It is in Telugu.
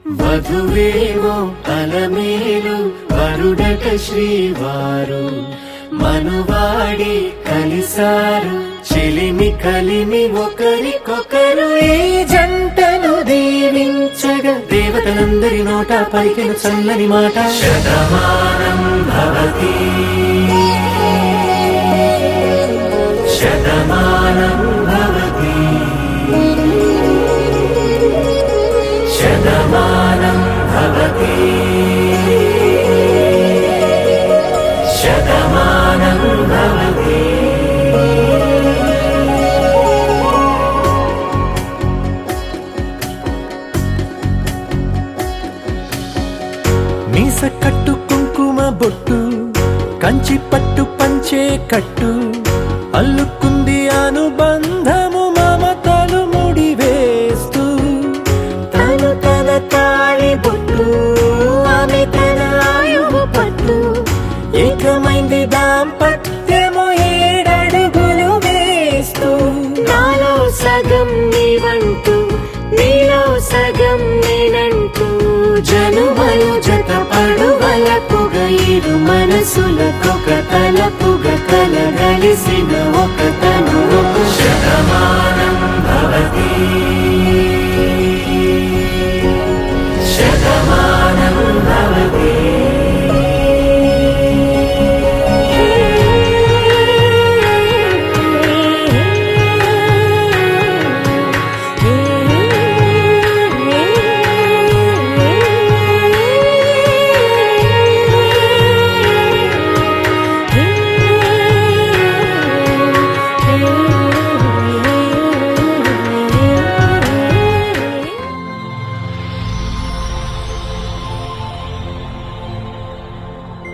వధువేమో అలమేలు వరుడట శ్రీవారు మనువాడి కలిసారు చెలిమి కలిమి ఒకరికొకరు ఈ జంటను దీవించగా దేవతలందరి నోట పలికిన చల్లని మాట శతమానం భవతి శతమానం భవతి శతమానం భవతి శతమానం భవతి. మీస కట్టు కుంకుమ బొట్టు కంచి పట్టు పంచే కట్టు అల్లుకుంది అనుబంధము మమతలు ముడివేస్తూ తను తన తాళి బొట్టు ఆమె తన ఆయువు పట్టు ఏకమైంది దాంపత్యము 7 అడుగులు వేస్తూ నాలో సగం నీవంటూ నీలో సగం నేనంటూ జనుమలు జత పడువలపుగ ఇరు మనసులకొక తలపుగ కలగలిసిన ఒక తను శతమానం భవతి.